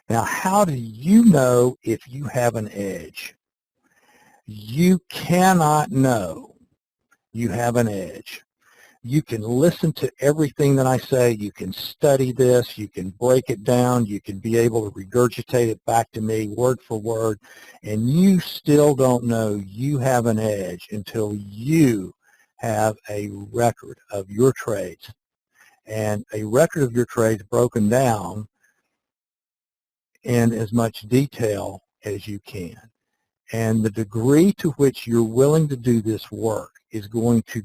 Now, how do you know if you have an edge? You cannot know you have an edge. You can listen to everything that I say. You can study this. You can break it down. You can be able to regurgitate it back to me word for word, and you still don't know you have an edge until you have a record of your trades, and a record of your trades broken down in as much detail as you can. And the degree to which you're willing to do this work is going to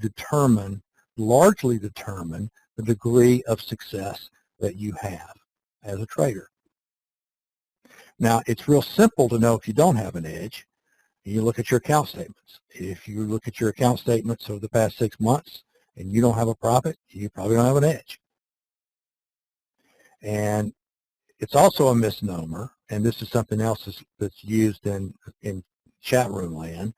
largely determine the degree of success that you have as a trader. Now, it's real simple to know if you don't have an edge. You look at your account statements. If you look at your account statements over the past 6 months and you don't have a profit, you probably don't have an edge. And it's also a misnomer, and this is something else that's used in chat room land.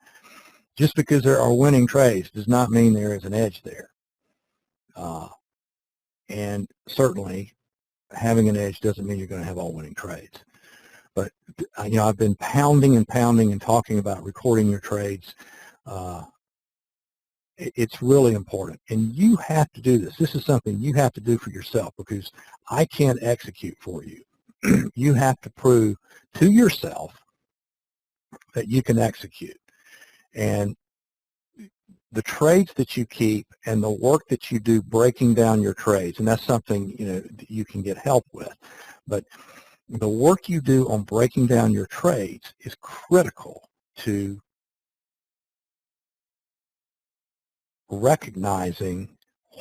Just because there are winning trades does not mean there is an edge there. And certainly having an edge doesn't mean you're going to have all winning trades. But I've been pounding and talking about recording your trades. It's really important, and you have to do this. This is something you have to do for yourself, because I can't execute for you. You have to prove to yourself that you can execute. And the trades that you keep and the work that you do breaking down your trades, and that's something you can get help with, but the work you do on breaking down your trades is critical to recognizing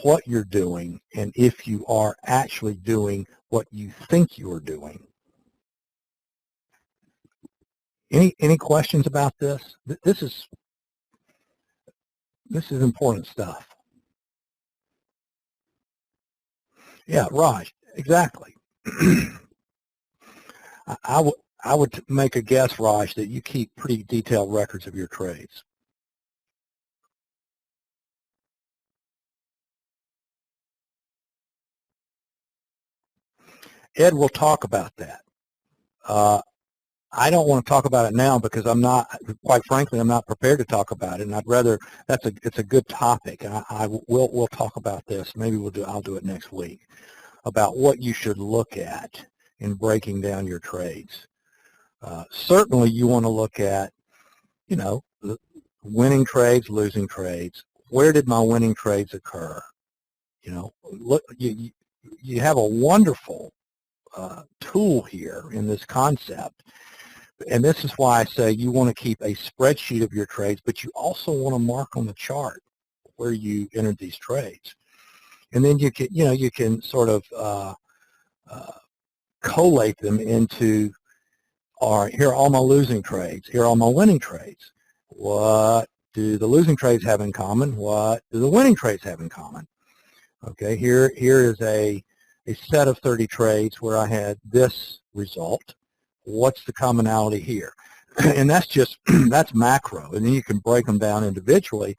what you're doing and if you are actually doing what you think you're doing. Any questions about this? This is important stuff. Yeah, Raj, exactly. I would make a guess, Raj, that you keep pretty detailed records of your trades. Ed will talk about that. I don't want to talk about it now because quite frankly, I'm not prepared to talk about it, and I'd rather, it's a good topic. We'll talk about this. Maybe I'll do it next week, about what you should look at in breaking down your trades. Certainly you want to look at, winning trades, losing trades. Where did my winning trades occur? Look, you have a wonderful tool here in this concept. And this is why I say you want to keep a spreadsheet of your trades, but you also want to mark on the chart where you entered these trades. And then you can sort of collate them into, all right, here are all my losing trades. Here are all my winning trades. What do the losing trades have in common? What do the winning trades have in common? Okay, here is a set of 30 trades where I had this result. What's the commonality here? And that's macro. And then you can break them down individually.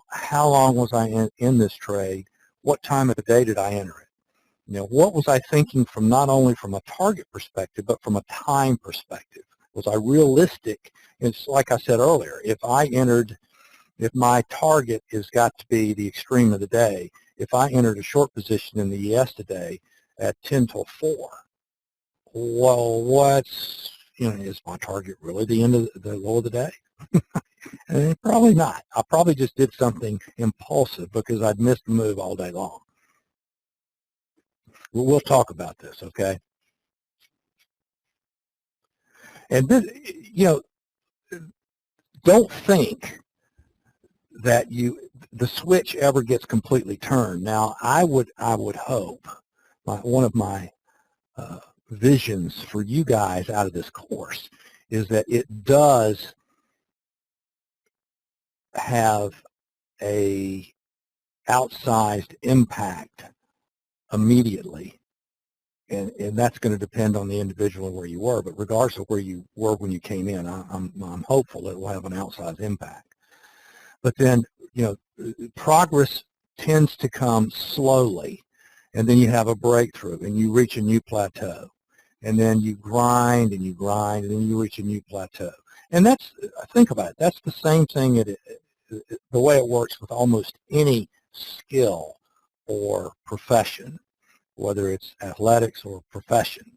How long was I in this trade? What time of the day did I enter it? What was I thinking from not only from a target perspective, but from a time perspective? Was I realistic? It's like I said earlier, if my target has got to be the extreme of the day, if I entered a short position in the ES today at 10 till 4, well, is my target really the end of the low of the day? Probably not. I probably just did something impulsive because I'd missed the move all day long. We'll talk about this, okay? And this, don't think that the switch ever gets completely turned. Now, I would hope, one of my visions for you guys out of this course is that it does have a outsized impact immediately, and that's going to depend on the individual and where you were, but regardless of where you were when you came in, I'm hopeful it will have an outsized impact. But then, progress tends to come slowly, and then you have a breakthrough and you reach a new plateau. and then you grind and you grind, and then you reach a new plateau. And that's, think about it, that's the same thing, the way it works with almost any skill or profession, whether it's athletics or profession.